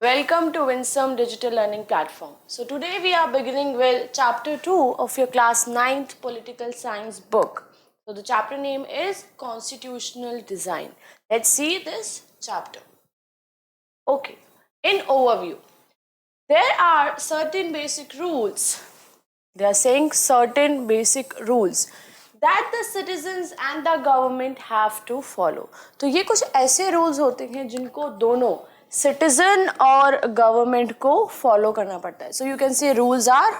Welcome to Winsome Digital Learning Platform. So today we are beginning with chapter 2 of your class 9th political science book. So the chapter name is Constitutional Design. Let's see this chapter. Okay, in overview, there are certain basic rules. They are saying certain basic rules that the citizens and the government have to follow. तो ये कुछ ऐसे rules होते हैं जिनको दोनों citizen और government को follow करना पड़ता है. So you can say rules are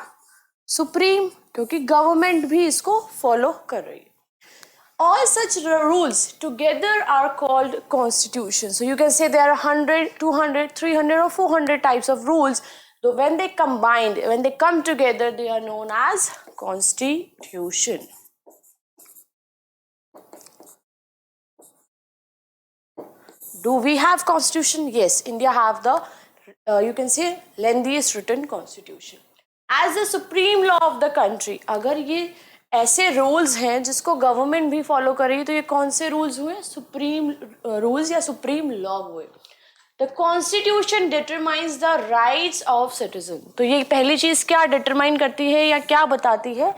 supreme क्योंकि government भी इसको follow कर रही है. All such rules together are called constitution. So you can say there are 100, 200, 300 or 400 types of rules. So when they come together, they are known as constitution. Do we have constitution? Yes, India have the, you can say, lengthiest written constitution. As the supreme law of the country, अगर ये ऐसे rules हैं जिसको government भी follow कर रही है तो ये कौन से रूल्स हुए? सुप्रीम रूल्स या सुप्रीम लॉ हुए. The constitution determines the rights of citizen. तो ये पहली चीज क्या डिटरमाइन करती है या क्या बताती है?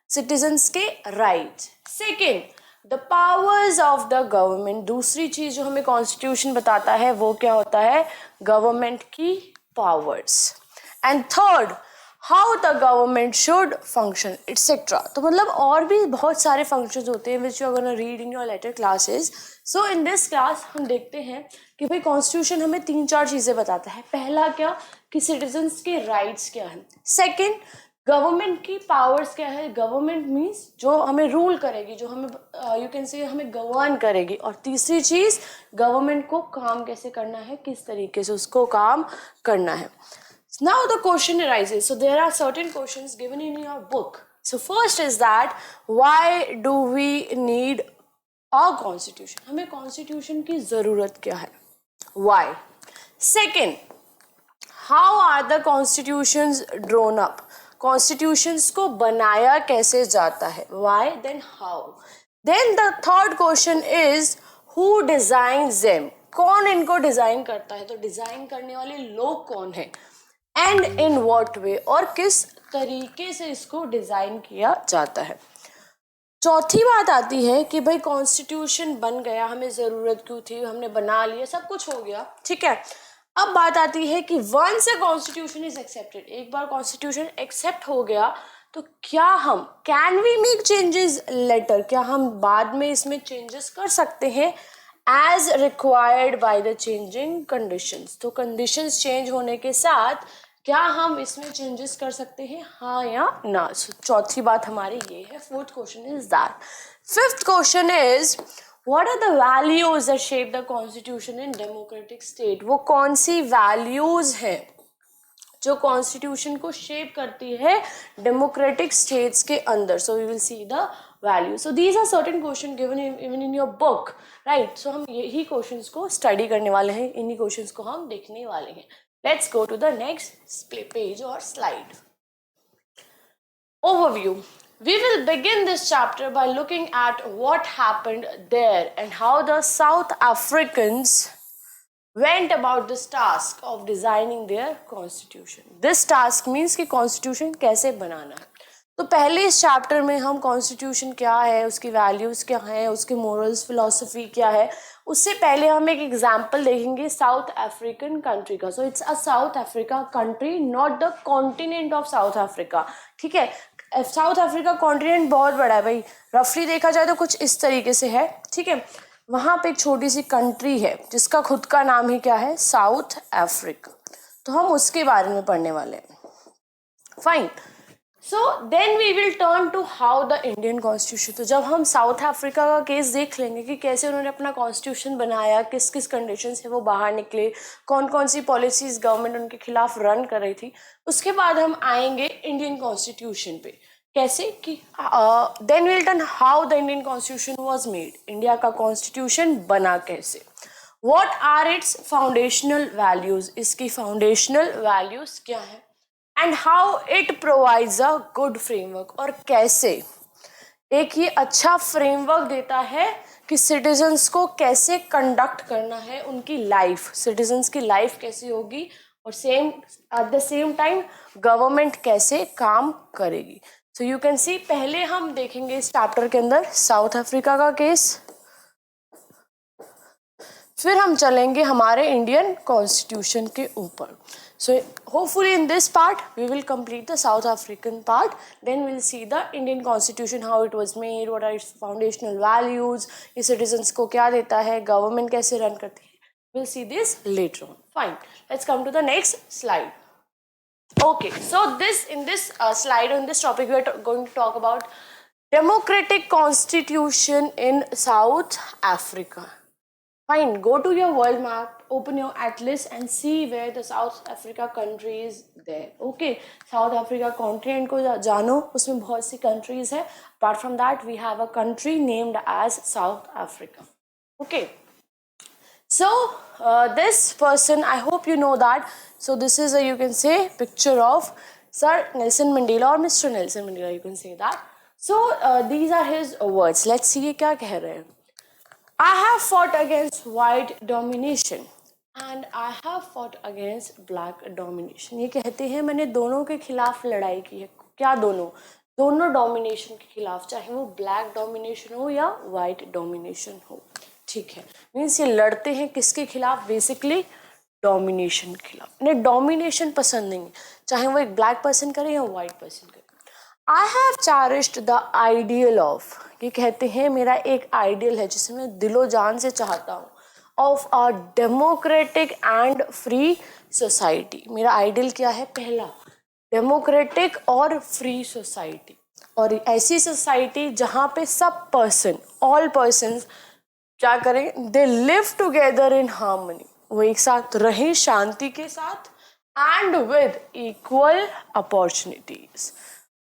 सिटीजन्स के rights. Second, the powers of the government. दूसरी चीज जो हमें कॉन्स्टिट्यूशन बताता है वो क्या होता है? गवर्नमेंट की powers. And third, how the government should function etcetera. तो मतलब और भी बहुत सारे फंक्शंस होते हैं which you are gonna read in your later classes. So in this class हम देखते हैं कि भाई कॉन्स्टिट्यूशन हमें 3-4 चीज़ें बताता है. पहला क्या कि सिटीजन्स के राइट्स क्या है. सेकेंड, गवर्नमेंट की पावर्स क्या है. गवर्नमेंट मीन्स जो हमें रूल करेगी, जो हमें यू कैन से हमें गवर्न करेगी. और तीसरी चीज़, गवर्नमेंट को काम कैसे करना है, किस तरीके से उसको काम करना है. Now the question arises. So there are certain questions given in your book. So first is that why do we need a constitution? हमें constitution की ज़रूरत क्या है? Why? Second, how are the constitutions drawn up? Constitutions को बनाया कैसे जाता है? Why? Then how? Then the third question is who designs them? कौन इनको डिज़ाइन करता है? तो डिज़ाइन करने वाले लोग कौन हैं? एंड इन वॉट वे, और किस तरीके से इसको डिज़ाइन किया जाता है. चौथी बात आती है कि भाई कॉन्स्टिट्यूशन बन गया, हमें ज़रूरत क्यों थी, हमने बना लिया, सब कुछ हो गया, ठीक है. अब बात आती है कि once a constitution is accepted, एक बार कॉन्स्टिट्यूशन एक्सेप्ट हो गया तो क्या हम can we make changes later, क्या हम बाद में इसमें चेंजेस कर सकते हैं as required by the changing conditions. तो कंडीशंस चेंज होने के साथ क्या हम इसमें चेंजेस कर सकते हैं, हाँ या ना. चौथी बात हमारी ये है. Fourth question is that. Fifth question is what are the values that shape the constitution in democratic state. वो कौन सी वैल्यूज हैं जो कॉन्स्टिट्यूशन को शेप करती है डेमोक्रेटिक स्टेट्स के अंदर. So we will see the value. So these are certain question given even in your book, right. So हम यही क्वेश्चंस को स्टडी करने वाले हैं, इन्हीं क्वेश्चंस को हम देखने वाले हैं. Let's go to the next page or slide. Overview. We will begin this chapter by looking at what happened there and how the South Africans went about this task of designing their constitution. This task means कि constitution कैसे बनाना है. तो पहले इस chapter में हम constitution क्या है, उसकी वैल्यूज़ क्या हैं, उसकी मोरल्स फिलॉसफी क्या है, उससे पहले हम एक एग्जाम्पल देखेंगे साउथ अफ्रीकन कंट्री का. So it's a south Africa country, not the continent of South Africa, ठीक है. साउथ अफ्रीका कॉन्टिनेंट बहुत बड़ा है भाई, रफली देखा जाए तो कुछ इस तरीके से है, ठीक है. वहाँ पे एक छोटी सी कंट्री है जिसका खुद का नाम ही क्या है, साउथ अफ्रीका. तो हम उसके बारे में पढ़ने वाले हैं. Fine. So then we will turn to how the Indian constitution. तो जब हम साउथ अफ्रीका का केस देख लेंगे कि कैसे उन्होंने अपना कॉन्स्टिट्यूशन बनाया, किस किस कंडीशन से वो बाहर निकले, कौन कौन सी पॉलिसीज गवर्नमेंट उनके खिलाफ रन कर रही थी, उसके बाद हम आएंगे इंडियन कॉन्स्टिट्यूशन पे. कैसे कि then will turn how the Indian constitution was made. India का कॉन्स्टिट्यूशन बना कैसे, what are its foundational values, इसकी फाउंडेशनल वैल्यूज क्या है, and how it provides a good framework, और कैसे एक ये अच्छा फ्रेमवर्क देता है कि सिटीजन्स को कैसे कंडक्ट करना है, उनकी लाइफ, सिटीजन्स की लाइफ कैसी होगी, और same at the same time government कैसे काम करेगी. सो यू कैन सी पहले हम देखेंगे इस चैप्टर के अंदर साउथ अफ्रीका का केस, फिर हम चलेंगे हमारे इंडियन कॉन्स्टिट्यूशन के ऊपर. So hopefully in this part we will complete the South African part, then will see the Indian constitution, how it was made, what are its foundational values, ये citizens को क्या देता है, गवर्नमेंट कैसे run करती है. We'll see this later on. Fine. Let's come to the next slide. Okay. So in this slide on this topic, we are going to talk about democratic constitution in South Africa. Fine. Go to your world map, open your atlas, and see where the South Africa country is there. Okay. South Africa continent को जानो, उसमें बहुत सी countries है. Apart from that, we have a country named as South Africa. Okay. So this person, I hope you know that. So this is a, you can say, picture of Sir Nelson Mandela or Mr. Nelson Mandela, you can say that. So these are his words. Let's see ये क्या कह रहे हैं. I have fought against white domination and I have fought against black domination. ये कहते हैं मैंने दोनों के खिलाफ लड़ाई की है. क्या दोनों डोमिनेशन के खिलाफ, चाहे वो ब्लैक डोमिनेशन हो या वाइट डोमिनेशन हो. ठीक है, मीन्स ये लड़ते हैं किसके खिलाफ, बेसिकली डोमिनेशन के खिलाफ. इन्हें डोमिनेशन पसंद नहीं है, चाहे वो एक ब्लैक पर्सन करे या वाइट पर्सन करे. I have cherished the ideal of, ये कहते हैं मेरा एक आइडियल है जिसे मैं दिलो जान से चाहता हूँ, of a democratic and free society. मेरा आइडियल क्या है, पहला डेमोक्रेटिक और फ्री सोसाइटी, और ऐसी सोसाइटी जहाँ पे सब पर्सन, ऑल पर्सन्स क्या करें, they live together in harmony, वो एक साथ रहें शांति के साथ, and with equal opportunities.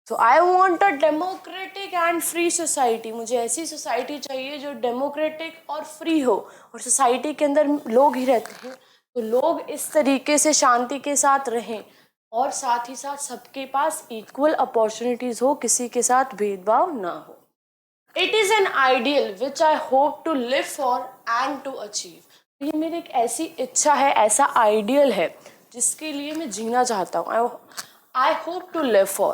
So I want a democratic and free society. मुझे ऐसी सोसाइटी चाहिए जो डेमोक्रेटिक और फ्री हो, और सोसाइटी के अंदर लोग ही रहते हैं तो लोग इस तरीके से शांति के साथ रहें, और साथ ही साथ सबके पास इक्वल अपॉर्चुनिटीज हो, किसी के साथ भेदभाव ना हो. It is an ideal which I hope to live for and to achieve. ये मेरी एक ऐसी इच्छा है, ऐसा आइडियल है जिसके लिए मैं जीना चाहता हूँ. I hope to live for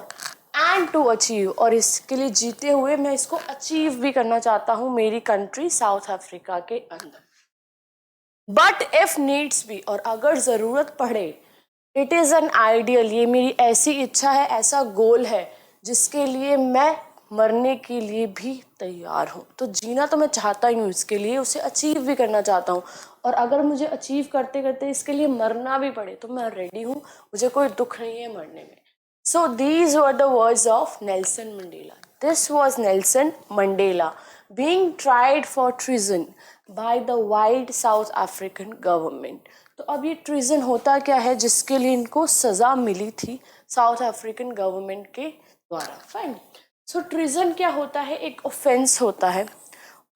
and to achieve, और इसके लिए जीते हुए मैं इसको अचीव भी करना चाहता हूँ मेरी कंट्री साउथ अफ्रीका के अंदर. But if needs be, और अगर ज़रूरत पड़े, it is an ideal, ये मेरी ऐसी इच्छा है, ऐसा गोल है जिसके लिए मैं मरने के लिए भी तैयार हूँ. तो जीना तो मैं चाहता ही हूँ इसके लिए, उसे अचीव भी करना चाहता हूँ, और अगर मुझे अचीव करते करते इसके लिए मरना भी पड़े तो मैं रेडी हूँ, मुझे कोई दुख नहीं है मरने में. So these were the words of Nelson Mandela. This was Nelson Mandela being tried for treason by the white south African government. तो अब ये ट्रीजन होता क्या है जिसके लिए इनको सज़ा मिली थी साउथ अफ्रीकन गवर्नमेंट के द्वारा. फाइन. सो ट्रीजन क्या होता है, एक ऑफेंस होता है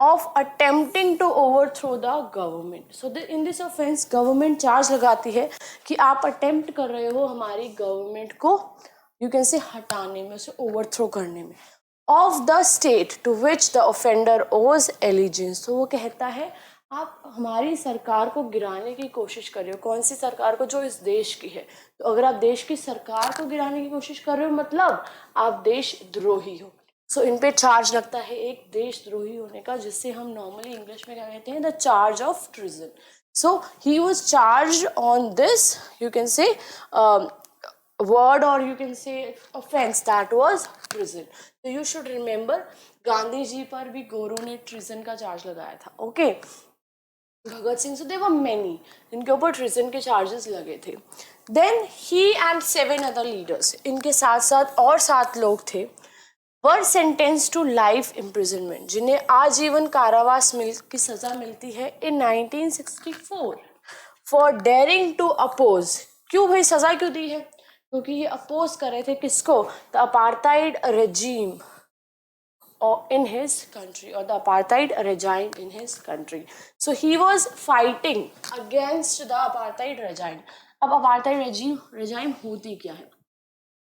of attempting to overthrow the government. So in this offence government charge लगाती है कि आप अटेम्प्ट कर रहे हो हमारी गवर्नमेंट को, यू कैन से हटाने में, उसे ओवरथ्रो करने में, of the state to which the offender owes allegiance. तो वो कहता है आप हमारी सरकार को गिराने की कोशिश कर रहे हो. कौन सी सरकार को, जो इस देश की है. तो अगर आप देश की सरकार को गिराने की कोशिश कर रहे हो मतलब आप देशद्रोही हो. सो इन पे चार्ज लगता है एक देशद्रोही होने का, जिससे हम नॉर्मली इंग्लिश में क्या कहते हैं, the charge of treason. So he was charge on this, you can से word, or you can say offense, that was treason. So you should remember Gandhi ji पर भी गोरों ने ट्रीजन का चार्ज लगाया था. Okay, Bhagat Singh, so there were many इनके ऊपर ट्रीजन के चार्जेस लगे थे. Then he and 7 other leaders, इनके साथ साथ और 7 लोग थे, were sentenced to life imprisonment, जिन्हें आजीवन कारावास की सजा मिलती है in 1964 for daring to oppose. क्यों भाई सजा क्यों दी है, क्योंकि ये अपोज कर रहे थे किसको, the apartheid regime in his country, or the apartheid regime in his country. So he was fighting against the apartheid regime. अब apartheid regime होती क्या है,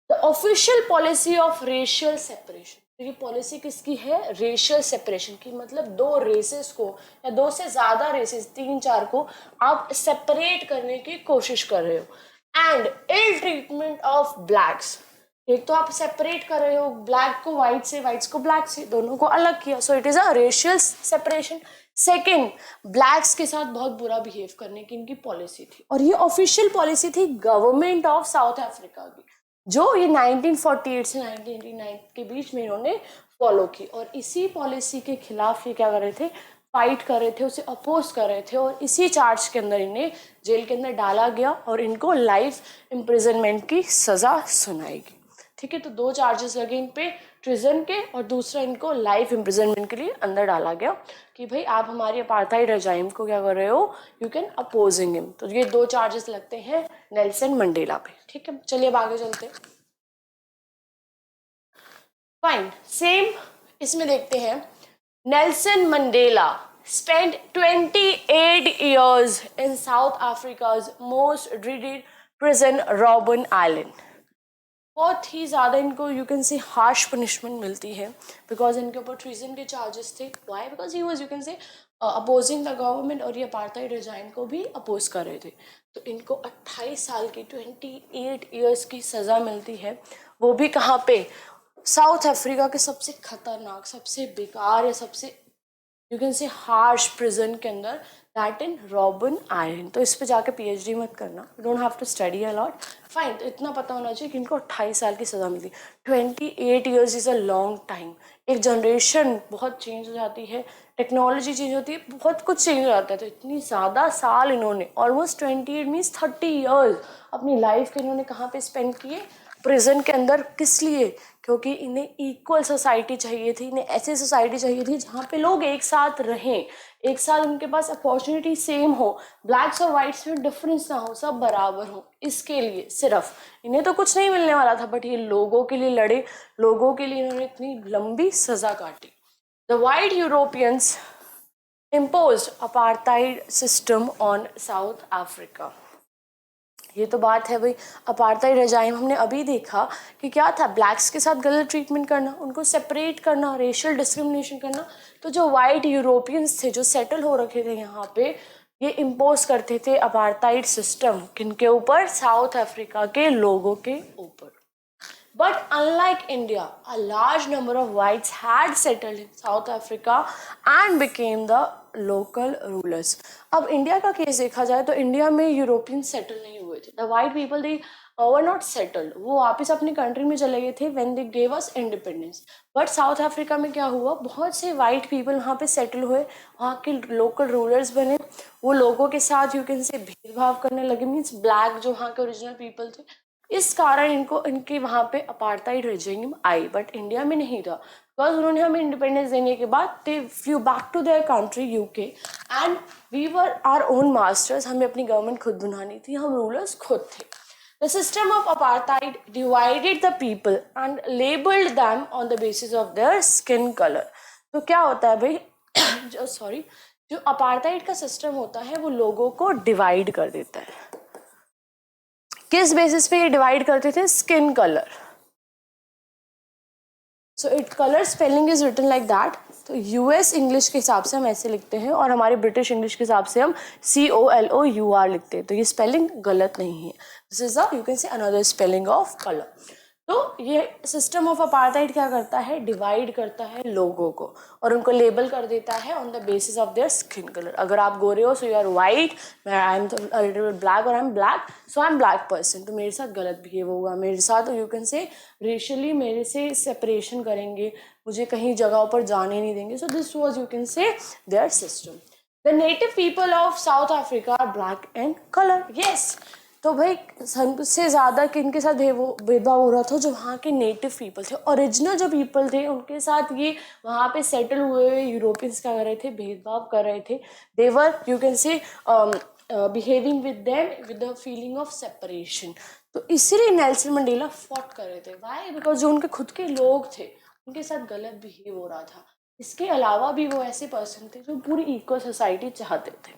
the official policy of racial separation. तो ये पॉलिसी किसकी है, रेशियल सेपरेशन की, मतलब 2 रेसेस को या 2 से ज़्यादा रेसेस, 3-4 को आप सेपरेट करने की कोशिश कर रहे हो. And ill treatment of blacks. एक तो आप सेपरेट कर रहे हो ब्लैक को व्हाइट से, व्हाइट्स को ब्लैक से, दोनों को अलग किया, so it is a racial separation. Second, blacks के साथ बहुत बुरा बिहेव करने की इनकी पॉलिसी थी, और ये ऑफिशियल पॉलिसी थी गवर्नमेंट ऑफ साउथ अफ्रीका की, जो ये 1948 से 1989 के बीच में इन्होंने फॉलो की। और इसी पॉलिसी के खिलाफ ये क्या कर रहे थे, फाइट कर रहे थे, उसे अपोज कर रहे थे, और इसी चार्ज के अंदर इन्हें जेल के अंदर डाला गया और इनको लाइफ इम्प्रिजनमेंट की सजा सुनाई गई। ठीक है, तो दो चार्जेस लगे इन पे, ट्रिजन के, और दूसरा इनको लाइफ इम्प्रिजनमेंट के लिए अंदर डाला गया कि भाई आप हमारी अपार्थाइड रजाइम को क्या कर रहे हो, यू कैन अपोजिंग हिम। तो ये दो चार्जेस लगते हैं नेल्सन मंडेला पे। ठीक है, चलिए अब आगे चलते हैं। फाइन, सेम इसमें देखते हैं। Nelson Mandela spent 28 years in South Africa's most dreaded prison, Robben Island. बहुत ही ज़्यादा इनको you can say harsh punishment मिलती है बिकॉज इनके ऊपर ट्रीजन के चार्जेस थे। Why? Because he was you can say opposing the government, और ये अपार्थाइड रिजाइन को भी अपोज कर रहे थे। तो इनको 28 साल की 28 ईयर्स की सज़ा मिलती है, वो भी कहाँ पे, साउथ अफ्रीका के सबसे खतरनाक, सबसे बेकार या सबसे you can say harsh prison के अंदर, दैट इन रॉबन आइलैंड। तो इस पे जाके पीएचडी मत करना, you don't have to study a lot. Fine, तो इतना पता होना चाहिए कि इनको 28 साल की सज़ा मिली। 28 years is a long time. एक जनरेशन बहुत चेंज हो जाती है, टेक्नोलॉजी चेंज होती है, बहुत कुछ चेंज हो जाता है। तो इतनी ज़्यादा साल इन्होंने, ऑलमोस्ट 28 मीन्स 30 ईयर्स अपनी लाइफ के इन्होंने कहाँ पे स्पेंड किए, प्रिजन के अंदर। किस लिए? क्योंकि इन्हें इक्वल सोसाइटी चाहिए थी, इन्हें ऐसी सोसाइटी चाहिए थी जहाँ पे लोग एक साथ रहें, एक साथ उनके पास अपॉर्चुनिटी सेम हो, ब्लैक्स और वाइट्स में डिफरेंस ना हो, सब बराबर हो। इसके लिए सिर्फ इन्हें तो कुछ नहीं मिलने वाला था, बट ये लोगों के लिए लड़े, लोगों के लिए इन्होंने इतनी लंबी सजा काटी। The white Europeans imposed apartheid system on South Africa. ये तो बात है भाई, अपार्थाइड रजाइम हमने अभी देखा कि क्या था, ब्लैक्स के साथ गलत ट्रीटमेंट करना, उनको सेपरेट करना, रेशियल डिस्क्रिमिनेशन करना। तो जो वाइट यूरोपियंस थे, जो सेटल हो रखे थे यहाँ पे, ये इम्पोज करते थे अपार्थाइड सिस्टम किनके ऊपर, साउथ अफ्रीका के लोगों के ऊपर। But unlike India, a large number of whites had settled in South Africa and became the local rulers. अब इंडिया का केस देखा जाए तो इंडिया में यूरोपियन सेटल नहीं हुए थे। The white people they were not settled. वो वापस अपनी कंट्री में चले गए थे when they gave us independence. But south Africa में क्या हुआ, बहुत से वाइट पीपल वहाँ पे सेटल हुए, वहाँ के लोकल रूलर्स बने, वो लोगों के साथ यू कैन से भेदभाव करने लगे, मीन्स ब्लैक जो वहाँ के ओरिजिनल पीपल थे, इस कारण इनको इनके वहाँ पे apartheid regime I. But India में नहीं था, बिकॉज उन्होंने हमें इंडिपेंडेंस देने के बाद they flew back to their country UK and we were our own masters. हमें अपनी गवर्नमेंट खुद बनानी थी, हम रूलर्स खुद थे। The system of apartheid divided the people and labeled them on the basis of their skin color. तो क्या होता है भाई जो अपार्थाइड का सिस्टम होता है वो लोगों को डिवाइड कर देता है। किस बेसिस पे ये डिवाइड करते थे, skin colour. So it colour spelling is written like that. तो यूएस इंग्लिश के हिसाब से हम ऐसे लिखते हैं और हमारे ब्रिटिश इंग्लिश के हिसाब से हम COLOUR लिखते हैं। तो ये स्पेलिंग गलत नहीं है, this is the you can से अनदर स्पेलिंग ऑफ कलर। तो ये सिस्टम ऑफ अपार्थाइड क्या करता है, डिवाइड करता है लोगों को और उनको लेबल कर देता है on the basis of their skin colour. अगर आप गोरे हो so you are white, I am black और I am black, so I am black person, तो मेरे साथ गलत बिहेव होगा, मेरे साथ यू कैन से रेशियली मेरे से सेपरेशन करेंगे, मुझे कहीं जगहों पर जाने नहीं देंगे। So this was you can say their system. The native people of South Africa are black in colour. Yes, तो भाई सबसे ज़्यादा किनके साथ भेदभाव हो रहा था, जो वहाँ के नेटिव पीपल थे, ओरिजिनल जो पीपल थे, उनके साथ ये वहाँ पे सेटल हुए यूरोपियंस क्या कर रहे थे, भेदभाव कर रहे थे। They were you can say behaving with them with the feeling of separation. तो इसीलिए नेल्सन मंडेला फॉट कर रहे थे। वाई? बिकॉज जो उनके खुद के लोग थे उनके साथ गलत बिहेव हो रहा था। इसके अलावा भी वो ऐसे पर्सन थे जो पूरी इक्वल सोसाइटी चाहते थे।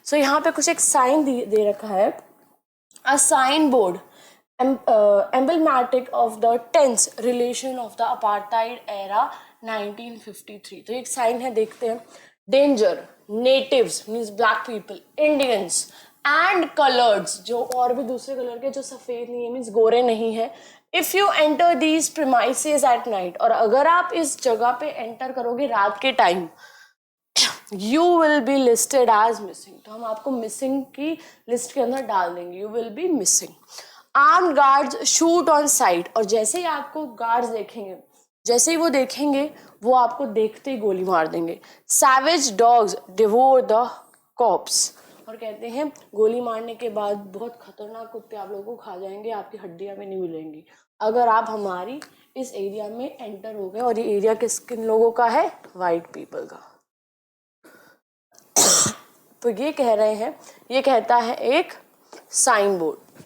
सो यहाँ पे कुछ एक साइन दे रखा है, a signboard emblematic of the tense relation of the apartheid era 1953। तो एक साइन है, देखते हैं। Danger, natives means black people, Indians, and colours, जो और भी दूसरे कलर के जो सफ़ेद नहीं है, मीन्स गोरे नहीं है, if you enter these premises at night, और अगर आप इस जगह पे एंटर करोगे रात के time, you will be listed as missing, तो हम आपको मिसिंग की लिस्ट के अंदर डाल देंगे, you will B missing. Armed guards shoot on site, और जैसे ही आपको गार्ड्स देखेंगे, जैसे ही वो देखेंगे वो आपको देखते ही गोली मार देंगे। Savage dogs devour the cops, और कहते हैं गोली मारने के बाद बहुत खतरनाक कुत्ते आप लोगों को खा जाएंगे, आपकी हड्डियां भी नहीं मिलेंगी अगर आप हमारी इस एरिया में एंटर हो गए। और ये एरिया किन लोगों का है? वाइट पीपल का। तो ये कह रहे हैं, ये कहता है एक साइन बोर्ड,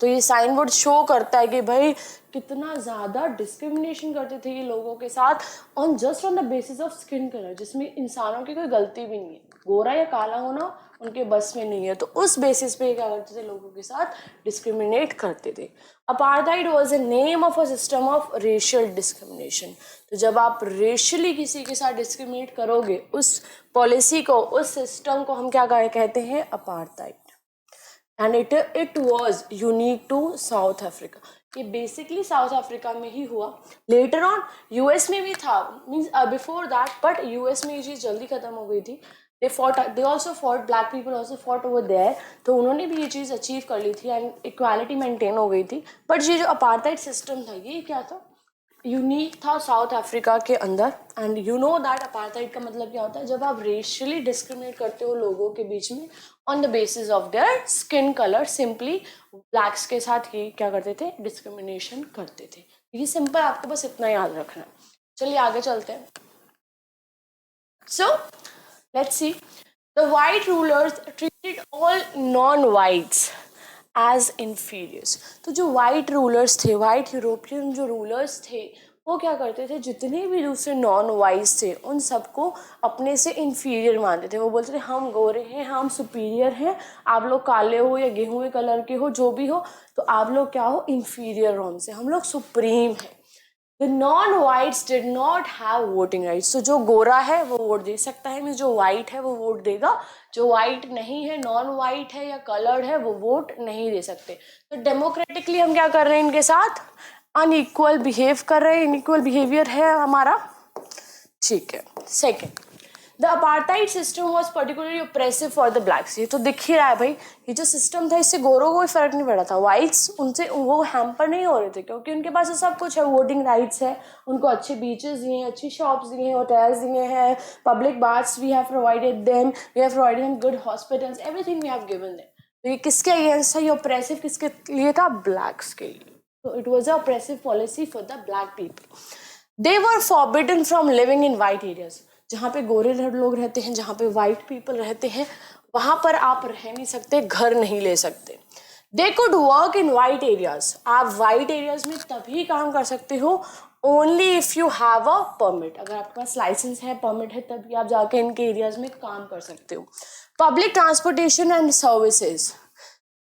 तो ये साइन बोर्ड शो करता है कि भाई कितना ज़्यादा डिस्क्रिमिनेशन करते थे ये लोगों के साथ on just on the basis of skin colour, जिसमें इंसानों की कोई गलती भी नहीं है, गोरा या काला होना उनके बस में नहीं है, तो उस बेसिस पे क्या करते थे, लोगों के साथ डिस्क्रिमिनेट करते थे। Apartheid was a name of a system of racial discrimination, तो जब आप रेशियली किसी के साथ डिस्क्रिमिनेट करोगे, उस पॉलिसी को, उस सिस्टम को हम क्या कहते हैं? Apartheid. And it was unique to South Africa, ये बेसिकली साउथ अफ्रीका में ही हुआ। लेटर ऑन यूएस में भी था, means before that, but US में ये चीज़ जल्दी खत्म हो गई थी। They also fought, black people also fought over there, तो उन्होंने भी ये चीज़ अचीव कर ली थी एंड इक्वालिटी मेंटेन हो गई थी। बट ये जो अपार्थाइड सिस्टम था, ये क्या था? यूनिक था साउथ अफ्रीका के अंदर। And you know that apartheid का मतलब क्या होता है? जब आप रेशियली डिस्क्रिमिनेट करते हो लोगों के बीच में on the basis of their skin colour, simply blacks के साथ ये क्या करते थे? डिस्क्रिमिनेशन करते थे। ये सिंपल, आपको बस इतना याद रखना है। चलिए आगे चलते हैं। So let's see, the white rulers treated all non whites as inferiors, तो जो वाइट रूलर्स थे, वाइट यूरोपियन जो रूलर्स थे, वो क्या करते थे? जितने भी दूसरे नॉन वाइट्स थे उन सबको अपने से इन्फीरियर मानते थे। वो बोलते थे हम गोरे हैं, हम सुपीरियर हैं, आप लोग काले हो या गेहूं कलर के हो, जो भी हो, तो आप लोग क्या हो? इन्फीरियर हो हमसे, हम लोग सुप्रीम हैं। The non-whites did not have voting rights. तो जो गोरा है वो वोट दे सकता है, मीन्स जो वाइट है वो वोट देगा, जो वाइट नहीं है, नॉन वाइट है या कलर्ड है, वो वोट नहीं दे सकते। तो डेमोक्रेटिकली हम क्या कर रहे हैं? इनके साथ अनइक्वल बिहेव कर रहे हैं, इनइक्वल बिहेवियर है हमारा, ठीक है। Second, the apartheid system was particularly oppressive for the blacks, ये तो दिख ही रहा है भाई, ये जो सिस्टम था इससे गोरों को कोई फर्क नहीं पड़ा था, वाइट्स उनसे वो हैम्पर नहीं हो रहे थे, क्योंकि उनके पास तो सब कुछ है, वोटिंग राइट्स है, उनको अच्छे बीचेस दिए हैं, अच्छी शॉप्स दिए हैं, होटल्स दिए हैं, public baths we have provided them, we have provided them good hospitals, everything we have given them. तो ये किसके अगेंस्ट था? ये ऑप्रेसिव किसके लिए था? ब्लैक्स के लिए। तो it was a oppressive policy for the black people. They were forbidden from living in white areas, जहाँ पे गोरे लोग रहते हैं, जहाँ पे वाइट पीपल रहते हैं, वहाँ पर आप रह नहीं सकते, घर नहीं ले सकते। They could work in white areas, आप वाइट एरियाज में तभी काम कर सकते हो only if you have a permit, अगर आपके पास लाइसेंस है, परमिट है, तभी आप जाके इनके एरियाज में काम कर सकते हो। पब्लिक ट्रांसपोर्टेशन एंड सर्विसेज,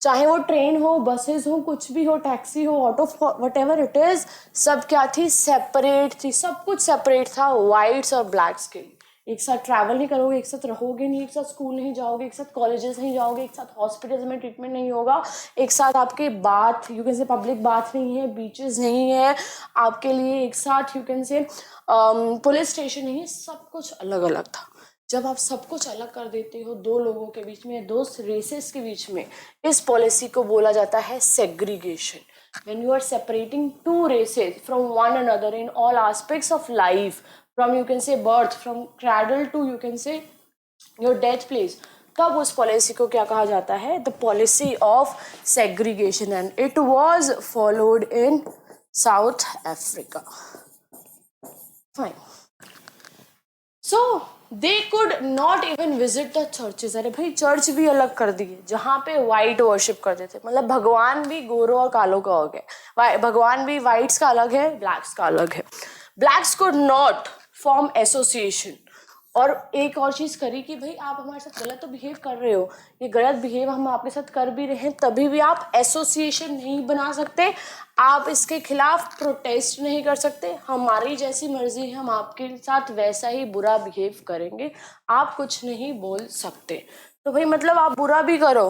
चाहे वो ट्रेन हो, बसेस हो, कुछ भी हो, टैक्सी हो, ऑटो, व्हाटएवर इट इज, सब क्या थी? सेपरेट थी, सब कुछ सेपरेट था वाइट्स और ब्लैक्स के। एक साथ ट्रैवल नहीं करोगे, एक साथ रहोगे नहीं, एक साथ स्कूल नहीं जाओगे, एक साथ कॉलेजेस नहीं जाओगे, एक साथ हॉस्पिटल्स में ट्रीटमेंट नहीं होगा, एक साथ आपके बाथ, यू कैन से पब्लिक बाथ नहीं है, बीचेस नहीं है आपके लिए, एक साथ यू कैन से पुलिस स्टेशन नहीं है, सब कुछ अलग अलग था। जब आप सब कुछ अलग कर देते हो दो लोगों के बीच में, दो रेसेस के बीच में, इस पॉलिसी को बोला जाता है segregation. When you are separating two races from one another in all aspects of life, from you can say birth, from cradle to you can say your death place, तब उस policy को क्या कहा जाता है? The policy of segregation, and it was followed in south Africa. Fine. So they could not even visit the churches, अरे भाई church भी अलग कर दिए, जहाँ पे वाइट वर्शिप करते थे, मतलब भगवान भी गोरों और कालों का हो गया, भगवान भी वाइट्स का अलग है, ब्लैक्स का अलग है। Blacks could not form association, और एक और चीज़ करी कि भाई आप हमारे साथ गलत तो बिहेव कर रहे हो, ये गलत बिहेव हम आपके साथ कर भी रहे हैं, तभी भी आप एसोसिएशन नहीं बना सकते, आप इसके खिलाफ प्रोटेस्ट नहीं कर सकते, हमारी जैसी मर्जी है, हम आपके साथ वैसा ही बुरा बिहेव करेंगे, आप कुछ नहीं बोल सकते। तो भाई मतलब आप बुरा भी करो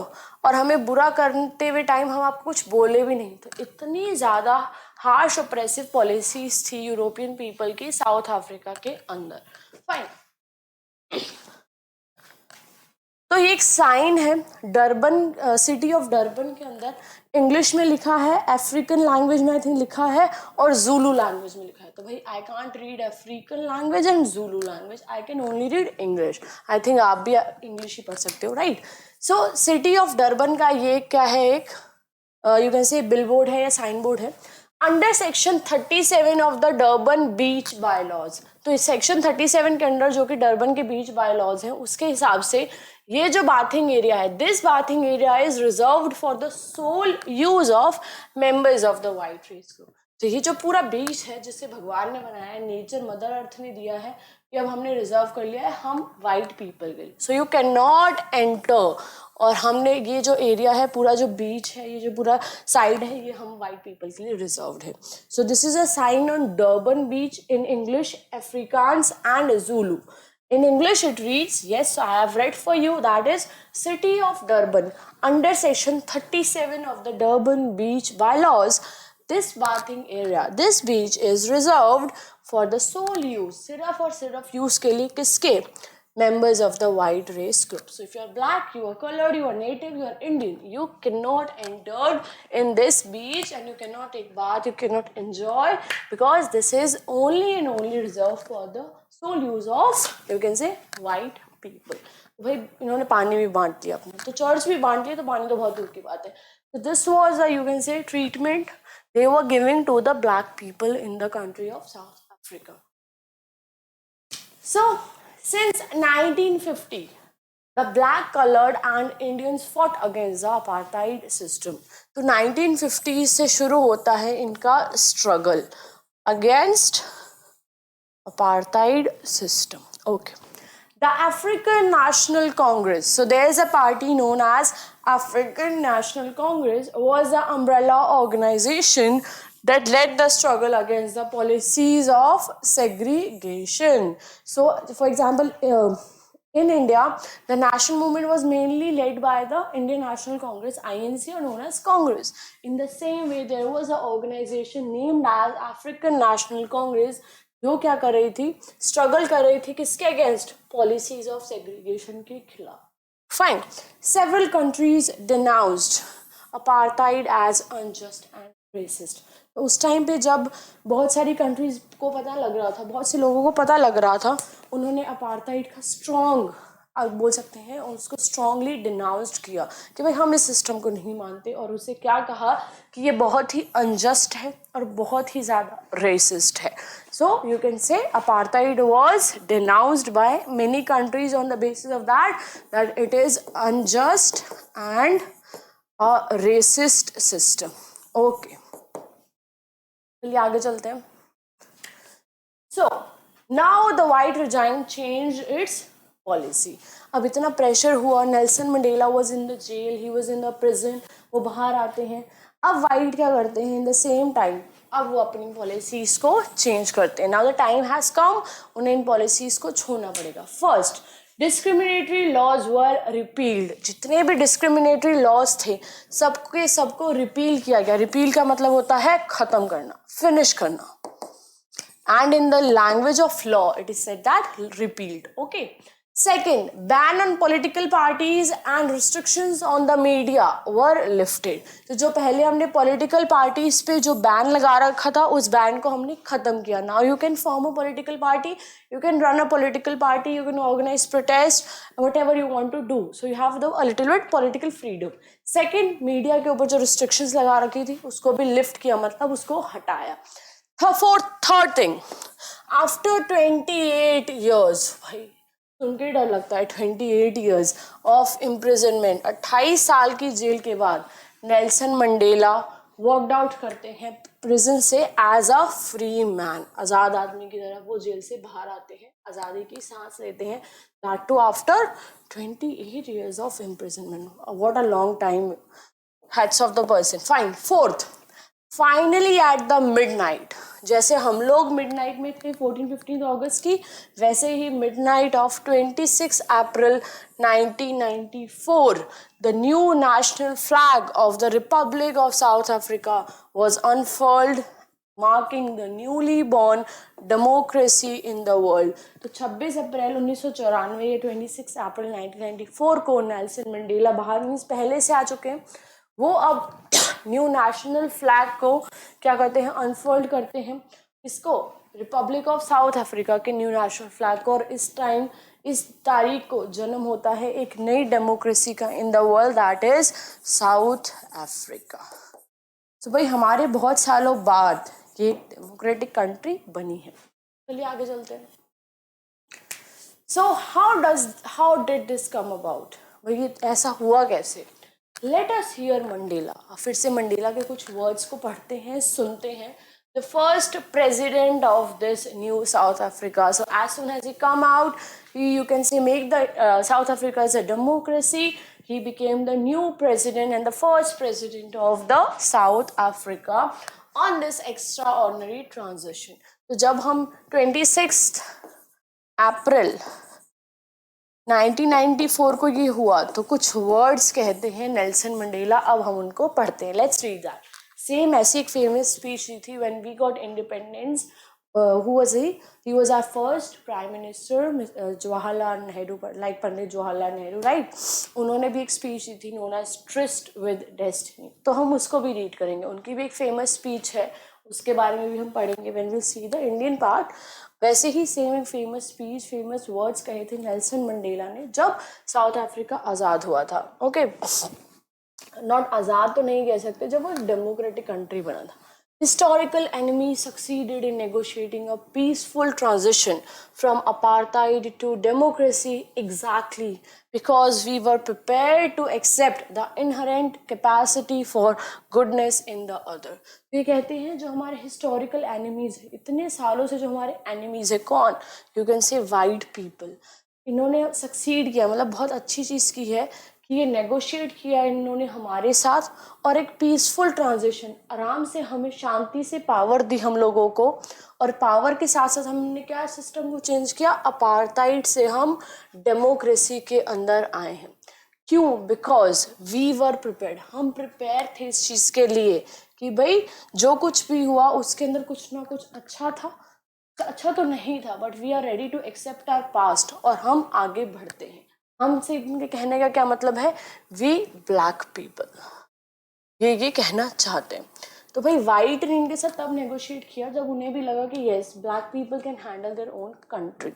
और हमें बुरा करते हुए टाइम हम आपको कुछ बोले भी नहीं। तो इतनी ज़्यादा हार्श ऑप्रेसिव पॉलिसीज थी यूरोपियन पीपल की साउथ अफ्रीका के अंदर। फाइन, तो ये एक साइन है डरबन, सिटी ऑफ डरबन के अंदर इंग्लिश में लिखा है, अफ्रीकन लैंग्वेज में आई थिंक लिखा है और जूलू लैंग्वेज में लिखा है। तो भाई I can't read African language and Zulu language, I can only read English. I think आप भी इंग्लिश ही पढ़ सकते हो, right. So city of Durban का ये क्या है, एक यू कैन से बिलबोर्ड है या साइन बोर्ड है under section 37 of the Durban beach bylaws. तो इस सेक्शन 37 के अंडर जो कि डरबन के बीच बायलॉज हैं उसके हिसाब से ये जो बाथिंग एरिया है, this bathing area is reserved for the sole use of members of the white race group. तो ये जो पूरा बीच है जिसे भगवान ने बनाया है, नेचर मदर अर्थ ने दिया है, कि अब हमने रिजर्व कर लिया है हम वाइट पीपल के लिए। सो यू कैन नॉट एंटर, और हमने ये जो एरिया है पूरा जो बीच है, ये जो पूरा साइड है, ये हम वाइट पीपल के लिए रिजर्व्ड है। So this is a sign on Durban beach in English, Afrikaans and Zulu. In English it reads, yes, I have read for you, that is City of Durban under section 37 of the Durban Beach bylaws. This bathing area, this beach is reserved for the sole use, सिर्फ और सिर्फ use के लिए किसके, members of the white race group. So if you are black, you are colored, you are native, you are Indian, you cannot enter in this beach and you cannot take bath, you cannot enjoy, because this is only and only reserved for the sole use of, you can say, white people. भाई इन्होंने पानी भी बांट दिया अपने, तो church भी बांट लिया, तो पानी तो बहुत दूर की बात है। So this was a, you can say, treatment they were giving to the black people in the country of South Africa. So since 1950, the black, colored and Indians fought against the apartheid system. तो 1950 से शुरू होता है इनका struggle against apartheid system. Okay. The African National Congress. So there is a party known as African National Congress, was the umbrella organization that led the struggle against the policies of segregation. So, for example, in India, the national movement was mainly led by the Indian National Congress, INC, or known as Congress. In the same way, there was an organization named as African National Congress, जो क्या कर रही थी, struggle कर रही थी किसके against, policies of segregation के खिलाफ। Fine, several countries denounced apartheid as unjust and racist. तो उस टाइम पे जब बहुत सारी कंट्रीज को पता लग रहा था, बहुत से लोगों को पता लग रहा था, उन्होंने अपार्थाइड का स्ट्रॉन्ग, आप बोल सकते हैं, उसको स्ट्रांगली डिनाउंस्ड किया कि भाई हम इस सिस्टम को नहीं मानते, और उसे क्या कहा कि ये बहुत ही अनजस्ट है और बहुत ही ज़्यादा रेसिस्ट है। So you can say apartheid was denounced by many countries on the basis of that it is unjust and a racist system. Okay, चलिए आगे चलते हैं। So now the white regime changed its policy. अब इतना pressure हुआ, Nelson Mandela was in the jail, he was in the prison, वो बाहर आते हैं। अब वाइट क्या करते हैं, इन द सेम टाइम अब वो अपनी पॉलिसीज को चेंज करते हैं। Now the time has come, उन्हें इन पॉलिसीज को छोड़ना पड़ेगा। First, discriminatory laws were repealed. जितने भी डिस्क्रिमिनेटरी लॉज थे सबको रिपील किया गया। रिपील का मतलब होता है खत्म करना, फिनिश करना। And in the language of law, it is said that repealed. Okay. Second, ban on political parties and restrictions on the media were lifted. तो जो पहले हमने political parties पे जो ban लगा रखा था, उस ban को हमने खत्म किया. Now you can form a political party, you can run a political party, you can organize protest, whatever you want to do. So you have a little bit political freedom. Second, media के ऊपर जो restrictions लगा रखी थी, उसको भी lift किया, मतलब उसको हटाया. Third thing, after 28 years, भाई सुन के डर लगता है, 28 years of imprisonment, 28 साल की जेल के बाद नेल्सन मंडेला वर्कड आउट करते हैं प्रिजन से एज अ फ्री मैन, आज़ाद आदमी की तरह वो जेल से बाहर आते हैं, आज़ादी की सांस लेते हैं, that too after 28 years of imprisonment. What a long time. Hats off the person. Fine. Fourth, finally at the midnight, जैसे हम लोग मिडनाइट में थे 14-15 अगस्त की, वैसे ही midnight of 26 April 1994 the new national flag of the republic of South Africa was unfurled, marking the newly born democracy in the world. तो 26 अप्रैल 1994 या 26 अप्रैल 1994 को नेल्सन मंडेला, बाहर मीन्स पहले से आ चुके हैं, वो अब न्यू नेशनल फ्लैग को क्या करते हैं, अनफोल्ड करते हैं, इसको रिपब्लिक ऑफ साउथ अफ्रीका के न्यू नेशनल फ्लैग को, और इस तारीख को जन्म होता है एक नई डेमोक्रेसी का इन the world, that is south Africa. तो भाई हमारे बहुत सालों बाद ये डेमोक्रेटिक कंट्री बनी है। चलिए आगे चलते हैं। So how did this come about, भाई ऐसा हुआ कैसे? Let us here Mandela. फिर से मंडेला के कुछ वर्ड्स को पढ़ते हैं, सुनते हैं। The first president of this new South Africa. So as soon as he come out, you can say make the South Africa as a democracy. He became the new president and the first president of the South Africa on this extraordinary transition. तो जब हम 26 April 1994 को ये हुआ तो कुछ words कहते हैं नेल्सन मंडेला, अब हम उनको पढ़ते हैं। Let's read that. सेम ऐसी एक फेमस स्पीच दी थी when we got independence. Who was he? He was our first prime minister Jawaharlal Nehru, like Pandit Jawaharlal Nehru, right. उन्होंने भी एक स्पीच दी थी known as tryst with destiny, तो हम उसको भी रीड करेंगे। उनकी भी एक फेमस स्पीच है, उसके बारे में भी हम पढ़ेंगे when we see the Indian part. वैसे ही सेम एक फेमस स्पीच, फेमस वर्ड्स कहे थे नेल्सन मंडेला ने जब साउथ अफ्रीका आज़ाद हुआ था। ओके, नॉट आज़ाद तो नहीं कह सकते, जब वो डेमोक्रेटिक कंट्री बना था। Historical enemy succeeded in negotiating a peaceful transition from apartheid to democracy exactly because we were prepared to accept the inherent capacity for goodness in the other. ये कहते हैं जो हमारे historical enemies है, इतने सालों से जो हमारे enemies है, कौन? You can say white people. इन्होंने सक्सीड किया, मतलब बहुत अच्छी चीज़ की है कि ये नेगोशिएट किया इन्होंने हमारे साथ, और एक पीसफुल ट्रांजिशन, आराम से हमें शांति से पावर दी हम लोगों को, और पावर के साथ साथ हमने क्या सिस्टम को चेंज किया, अपार्थाइड से हम डेमोक्रेसी के अंदर आए हैं। क्यों? बिकॉज वी वर प्रिपेयर्ड, हम प्रिपेयर थे इस चीज़ के लिए कि भाई जो कुछ भी हुआ उसके अंदर कुछ ना कुछ अच्छा था, अच्छा तो नहीं था, but we are ready to accept our past, और हम आगे बढ़ते हैं। हमसे इनके कहने का क्या मतलब है? वी ब्लैक पीपल, ये कहना चाहते हैं। तो भाई वाइट ने इनके साथ तब नेगोशिएट किया जब उन्हें भी लगा कि yes, black people can handle their own country.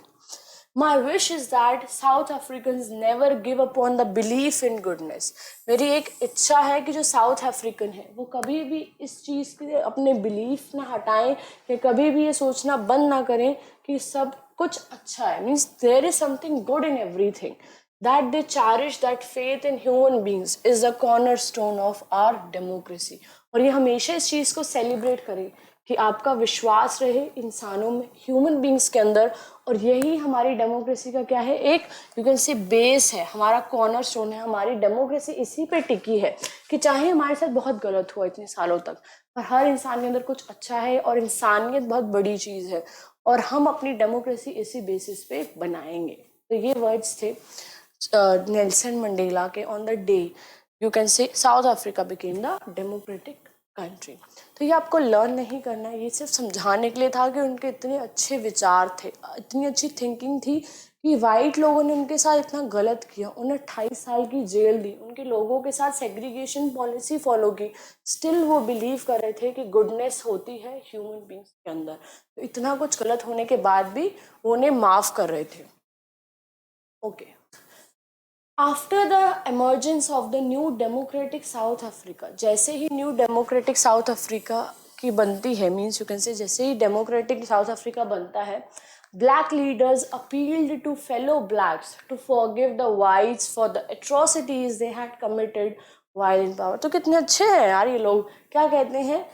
My wish is that south Africans never give up on the belief in goodness. मेरी एक इच्छा है कि जो साउथ अफ्रीकन है वो कभी भी इस चीज़ के अपने बिलीफ ना हटाएं, या कभी भी ये सोचना बंद ना करें कि सब कुछ अच्छा है, means there is something good in everything, that they cherish that faith in human beings is the cornerstone of our democracy। और ये हमेशा इस चीज़ को सेलिब्रेट करें कि आपका विश्वास रहे इंसानों में, ह्यूमन बींग्स के अंदर, और यही हमारी डेमोक्रेसी का क्या है, एक यू कैन से बेस है, हमारा कॉर्नरस्टोन है। हमारी डेमोक्रेसी इसी पे टिकी है कि चाहे हमारे साथ बहुत गलत हुआ इतने सालों तक, पर हर इंसान के अंदर कुछ अच्छा है, और इंसानियत बहुत बड़ी चीज़ है, और हम अपनी डेमोक्रेसी इसी बेसिस पे बनाएंगे। तो ये वर्ड्स थे नेल्सन मंडेला के on the day you can से south Africa became the democratic country. तो ये आपको लर्न नहीं करना, ये सिर्फ समझाने के लिए था कि उनके इतने अच्छे विचार थे, इतनी अच्छी थिंकिंग थी कि वाइट लोगों ने उनके साथ इतना गलत किया, उन्हें 28 साल की जेल दी, उनके लोगों के साथ सेग्रीगेशन पॉलिसी फॉलो की, स्टिल वो बिलीव कर रहे थे कि गुडनेस होती है ह्यूमन बींग्स के अंदर। तो इतना कुछ गलत होने के बाद भी वो उन्हें माफ़ कर रहे थे। Okay, after the emergence of the new democratic south Africa, जैसे ही न्यू डेमोक्रेटिक साउथ अफ्रीका की बनती है, मीन्स यू कैन से जैसे ही डेमोक्रेटिक साउथ अफ्रीका बनता है, black leaders appealed to fellow blacks to forgive the whites for the atrocities they had committed while in power. तो कितने अच्छे हैं यार ये लोग, क्या कहते हैं,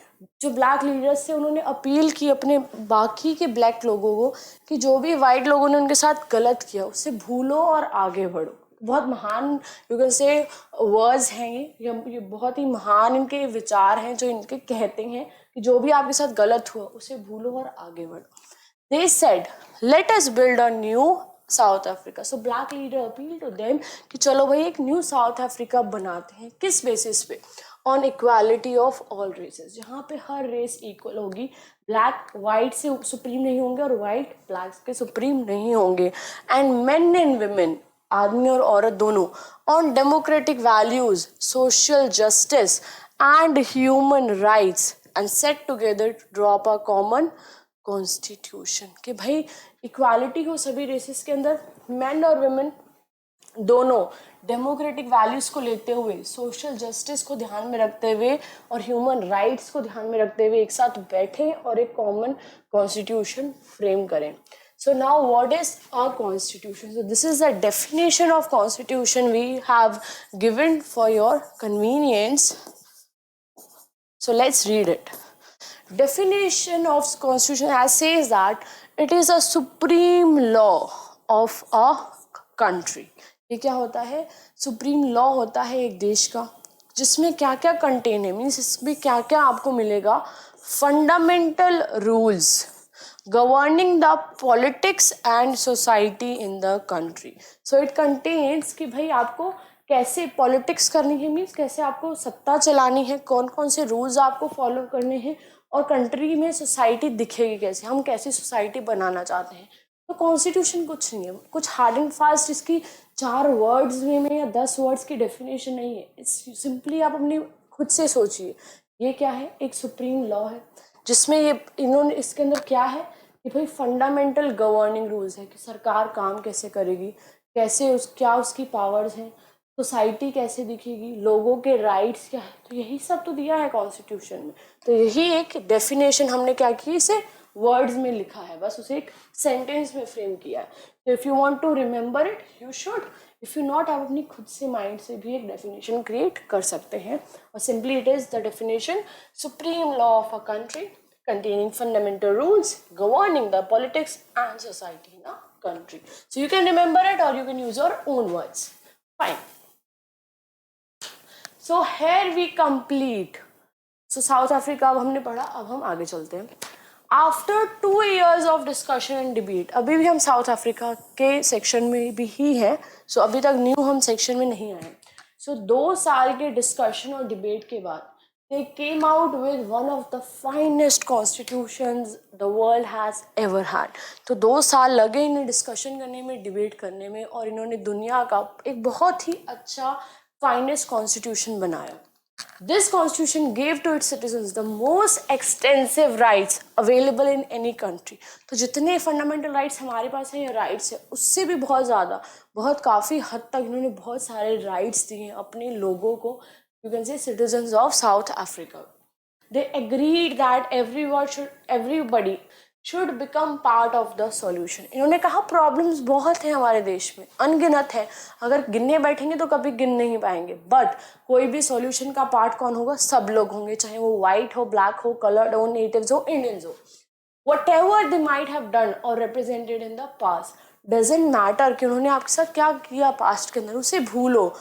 जो ब्लैक लीडर्स थे उन्होंने अपील की अपने बाकी के ब्लैक लोगों को कि जो भी वाइट लोगों ने उनके साथ गलत किया उससे भूलो और आगे बढ़ो। बहुत महान यू कैन से वर्ड्स हैं ये बहुत ही महान इनके विचार हैं जो इनके कहते हैं कि जो भी आपके साथ गलत हुआ उसे भूलो और आगे बढ़ो. They said, let us build a new South Africa. So black leader appealed to them कि चलो भाई एक न्यू साउथ अफ्रीका बनाते हैं. किस बेसिस पे? On equality of all races, जहाँ पे हर रेस इक्वल होगी. ब्लैक वाइट से सुप्रीम नहीं होंगे और वाइट ब्लैक के सुप्रीम नहीं होंगे. एंड मेन एंड वुमेन, आदमी और औरत दोनों, on democratic values, social justice and human rights, and set together to draw a common constitution. कि भाई इक्वालिटी हो सभी रेसेस के अंदर, मैन और वुमेन दोनों डेमोक्रेटिक वैल्यूज को लेते हुए, सोशल जस्टिस को ध्यान में रखते हुए और ह्यूमन राइट्स को ध्यान में रखते हुए एक साथ बैठे और एक कॉमन कॉन्स्टिट्यूशन फ्रेम करें. So now what is a constitution? So this is the definition of constitution we have given for your convenience. So let's read it. Definition of constitution as says that it is a supreme law of a country. ये क्या होता है? Supreme law होता है एक देश का, जिसमें क्या क्या कंटेन है, मीन्स इसमें क्या क्या आपको मिलेगा. Fundamental rules governing the politics and society in the country. So it contains कि भाई आपको कैसे पॉलिटिक्स करनी है, मीन्स कैसे आपको सत्ता चलानी है, कौन कौन से रूल्स आपको फॉलो करने हैं, और कंट्री में सोसाइटी दिखेगी कैसे, हम कैसी सोसाइटी बनाना चाहते हैं. तो कॉन्स्टिट्यूशन कुछ नहीं है, कुछ हार्ड एंड फास्ट इसकी 4 वर्ड्स में या 10 वर्ड्स की डेफिनेशन नहीं है. इट्स सिंपली आप अपनी खुद से सोचिए, ये क्या है? एक सुप्रीम लॉ है जिसमें ये इन्होंने इसके अंदर क्या है कि भाई फंडामेंटल गवर्निंग रूल्स है कि सरकार काम कैसे करेगी, कैसे क्या उसकी पावर्स हैं, सोसाइटी कैसे दिखेगी, लोगों के राइट्स क्या है. तो यही सब तो दिया है कॉन्स्टिट्यूशन में. तो यही एक डेफिनेशन हमने क्या की, इसे वर्ड्स में लिखा है, बस उसे एक सेंटेंस में फ्रेम किया है. तो if you want to remember it you should, if you not, आप अपनी खुद से माइंड से भी एक डेफिनेशन क्रिएट कर सकते हैं. और simply it is the definition supreme law of a country containing fundamental rules governing the politics and society in a country. So you can remember it or you can use your own words. Fine. So here we complete. So South Africa अब हमने पढ़ा, अब हम आगे चलते हैं. After 2 years of discussion and debate, अभी भी हम साउथ अफ्रीका के सेक्शन में भी ही हैं. So अभी तक न्यू हम सेक्शन में नहीं आए. So 2 साल के डिस्कशन और डिबेट के बाद they came out with one of the finest constitutions the world has ever had. तो 2 साल लगे इन्हें डिस्कशन करने में, डिबेट करने में, और इन्होंने दुनिया का एक बहुत ही अच्छा फाइनेस्ट कॉन्स्टिट्यूशन बनाया. This constitution gave to its citizens the most extensive rights available in any country. तो जितने फंडामेंटल राइट्स हमारे पास हैं या राइट्स है, उससे भी बहुत ज़्यादा, बहुत काफ़ी हद तक इन्होंने बहुत सारे राइट्स दिए अपने लोगों को. You can say citizens of South Africa. They agreed that everybody should become part of the solution. इन्होंने कहा प्रॉब्लम्स बहुत हैं हमारे देश में, अनगिनत है, अगर गिनने बैठेंगे तो कभी गिन नहीं पाएंगे. बट कोई भी सॉल्यूशन का पार्ट कौन होगा? सब लोग होंगे, चाहे वो वाइट हो, ब्लैक हो, कलर्ड हो, नेटिव्स हो, इंडियंस हो. Whatever they might have done or represented in the past doesn't matter कि उन्होंने आपके साथ क्या किया पास्ट के अंदर, उसे भूलो.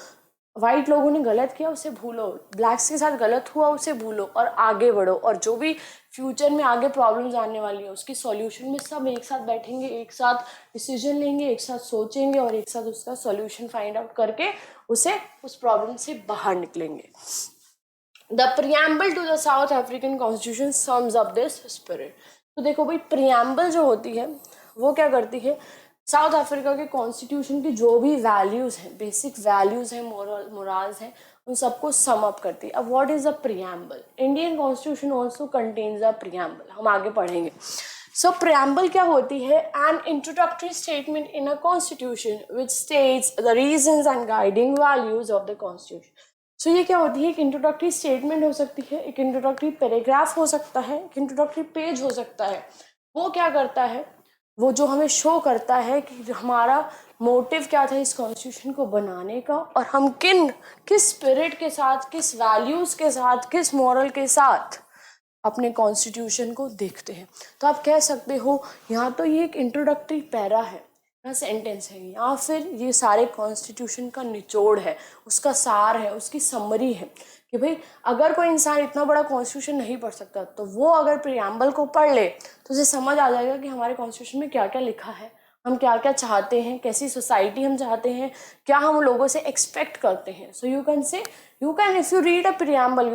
वाइट लोगों ने गलत किया उसे भूलो, ब्लैक्स के साथ गलत हुआ उसे भूलो और आगे बढ़ो. और जो भी फ्यूचर में आगे प्रॉब्लम्स आने वाली है उसकी सॉल्यूशन में सब एक साथ बैठेंगे, एक साथ डिसीजन लेंगे, एक साथ सोचेंगे और एक साथ उसका सॉल्यूशन फाइंड आउट करके उस प्रॉब्लम से बाहर निकलेंगे. The preamble to the South African constitution sums up this spirit. तो देखो भाई, प्रियम्बल जो होती है वो क्या करती है, साउथ अफ्रीका के कॉन्स्टिट्यूशन की जो भी वैल्यूज़ हैं, बेसिक वैल्यूज़ हैं, मोरल्स हैं, उन सबको सम अप करती है. अब what is a preamble? Indian constitution also contains a preamble, हम आगे पढ़ेंगे. सो प्रियम्बल क्या होती है? An introductory statement in a constitution which states the reasons and guiding values of the constitution. So ये क्या होती है? एक इंट्रोडक्टरी स्टेटमेंट हो सकती है, एक इंट्रोडक्टरी पैराग्राफ हो सकता है, एक इंट्रोडक्टरी पेज हो सकता है. वो क्या करता है? वो जो हमें शो करता है कि हमारा मोटिव क्या था इस कॉन्स्टिट्यूशन को बनाने का, और हम किस स्पिरिट के साथ, किस वैल्यूज़ के साथ, किस मॉरल के साथ अपने कॉन्स्टिट्यूशन को देखते हैं. तो आप कह सकते हो यहाँ तो ये एक इंट्रोडक्टरी पैरा है, ना सेंटेंस है या फिर ये सारे कॉन्स्टिट्यूशन का निचोड़ है, उसका सार है, उसकी समरी है कि भाई अगर कोई इंसान इतना बड़ा कॉन्स्टिट्यूशन नहीं पढ़ सकता तो वो अगर प्रियम्बल को पढ़ ले तो उसे समझ आ जाएगा कि हमारे कॉन्स्टिट्यूशन में क्या क्या लिखा है, हम क्या क्या चाहते हैं, कैसी सोसाइटी हम चाहते हैं, क्या हम लोगों से एक्सपेक्ट करते हैं. So you can say you can if you read a preamble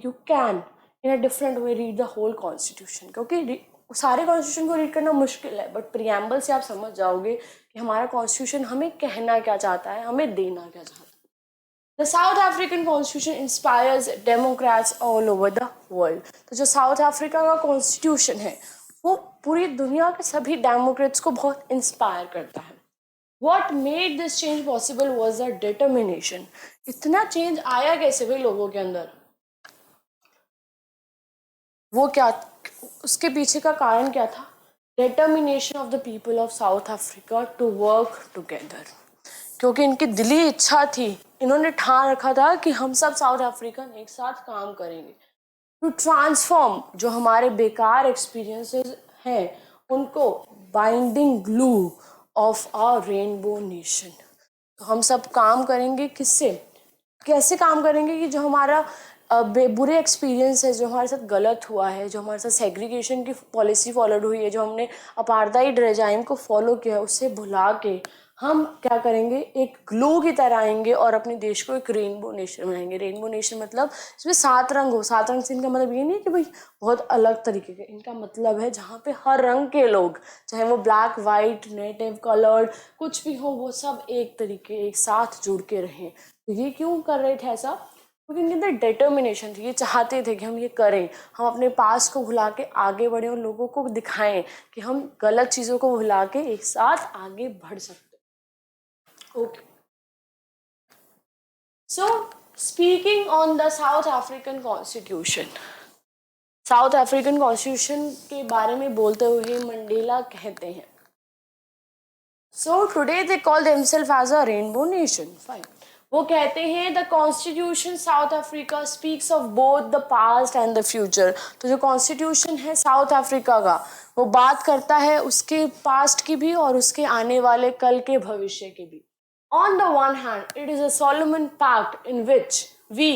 you can in a different way read the whole constitution. क्योंकि सारे कॉन्स्टिट्यूशन को रीड करना मुश्किल है, बट प्रियम्बल से आप समझ जाओगे कि हमारा कॉन्स्टिट्यूशन हमें कहना क्या चाहता है, हमें देना क्या चाहता है. The South African constitution inspires Democrats all over the world. तो जो साउथ अफ्रीका का कॉन्स्टिट्यूशन है वो पूरी दुनिया के सभी डेमोक्रेट्स को बहुत इंस्पायर करता है. What made this change possible was the determination. इतना चेंज आया कैसे भाई लोगों के अंदर, वो क्या, उसके पीछे का कारण क्या था? Determination of the people of South Africa to work together. क्योंकि इनकी दिली इच्छा थी, इन्होंने ठान रखा था कि हम सब साउथ अफ्रीकन एक साथ काम करेंगे टू ट्रांसफॉर्म जो हमारे बेकार एक्सपीरियंसेस हैं उनको binding glue of our rainbow nation. तो हम सब काम करेंगे किससे, कैसे काम करेंगे कि जो हमारा बुरे एक्सपीरियंस है, जो हमारे साथ गलत हुआ है, जो हमारे साथ सेग्रीगेशन की पॉलिसी फॉलोड हुई है, जो हमने अपार्थाइड रेजाइम को फॉलो किया है, उससे भुला के हम क्या करेंगे, एक ग्लो की तरह आएंगे और अपने देश को एक रेनबो नेशन बनाएंगे. रेनबो नेशन मतलब इसमें 7 रंग हो. 7 रंग से इनका मतलब ये नहीं है कि भाई बहुत अलग तरीके के, इनका मतलब है जहाँ पे हर रंग के लोग, चाहे वो ब्लैक वाइट नेटिव कलर्ड कुछ भी हो, वो सब एक तरीके एक साथ जुड़ के रहें. तो ये क्यों कर रहे थे ऐसा? क्योंकि इनके अंदर डिटर्मिनेशन थी, ये चाहते थे कि हम ये करें, हम अपने पास को भुला के आगे बढ़ें और लोगों को दिखाएं कि हम गलत चीज़ों को भुला के एक साथ आगे बढ़ सकते हैं. Okay, so speaking on the South African constitution, South African constitution के बारे में बोलते हुए मंडेला कहते हैं, so today they call themselves as a rainbow nation. Fine. वो कहते हैं the constitution South Africa speaks of both the past and the future. तो जो कॉन्स्टिट्यूशन है साउथ अफ्रीका का वो बात करता है उसके पास्ट की भी और उसके आने वाले कल के भविष्य की भी. On the one hand, it is a solemn pact in which we,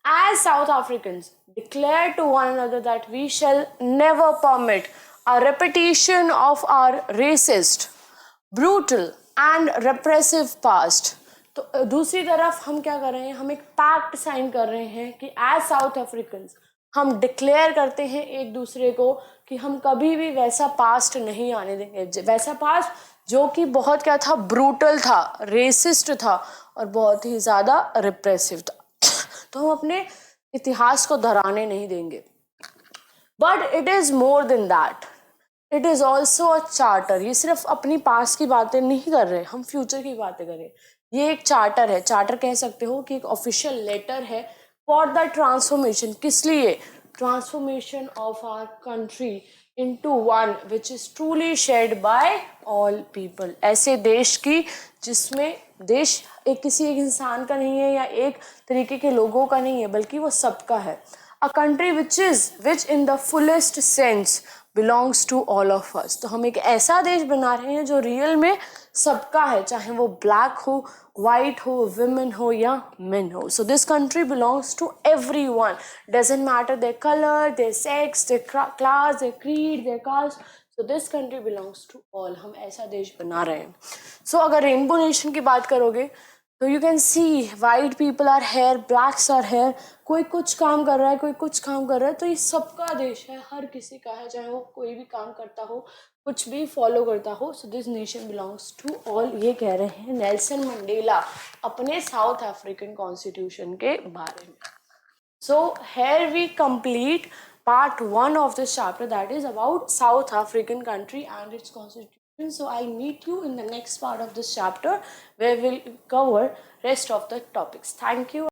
as South Africans, declare to one another that we shall never permit a repetition of our racist, brutal and repressive past. तो दूसरी तरफ हम क्या कर रहे हैं, हम एक पैक्ट साइन कर रहे हैं कि एज साउथ अफ्रीकन्स हम डिक्लेयर करते हैं एक दूसरे को कि हम कभी भी वैसा पास्ट नहीं आने देंगे, वैसा पास्ट जो कि बहुत क्या था, ब्रूटल था, रेसिस्ट था और बहुत ही ज़्यादा रिप्रेसिव था. तो हम अपने इतिहास को दोहराने नहीं देंगे. But it is more than that, it is also a charter. ये सिर्फ अपनी पास्ट की बातें नहीं कर रहे, हम फ्यूचर की बातें कर रहे हैं. ये एक चार्टर है, चार्टर कह सकते हो कि एक ऑफिशियल लेटर है फॉर द ट्रांसफॉर्मेशन. किस लिए? Transformation of our country into one which is truly shared by all people. ऐसे देश की जिसमें देश किसी एक इंसान का नहीं है या एक तरीके के लोगों का नहीं है बल्कि वो सबका है. A country which in the fullest sense belongs to all of us. तो हम एक ऐसा देश बना रहे हैं जो रियल में सबका है, चाहे वो ब्लैक हो, वाइट हो, women हो या men हो. So this country belongs to everyone. Doesn't matter their color, their sex, their class, their creed, their caste. So this country belongs to all. हम ऐसा देश बना रहे हैं. So अगर रेनबो नेशन की बात करोगे तो you can see white people are here, blacks are here, कोई कुछ काम कर रहा है, कोई कुछ काम कर रहा है. तो ये सबका देश है, हर किसी का है, चाहे वो कोई भी काम करता हो, कुछ भी फॉलो करता हो. So this nation belongs to all. ये कह रहे हैं नेल्सन मंडेला अपने साउथ अफ्रीकन कॉन्स्टिट्यूशन के बारे में. So here we complete part 1 of this chapter, that is about South African country and its constitution. So I'll meet you in the next part of this chapter where we'll cover rest of the topics. Thank you.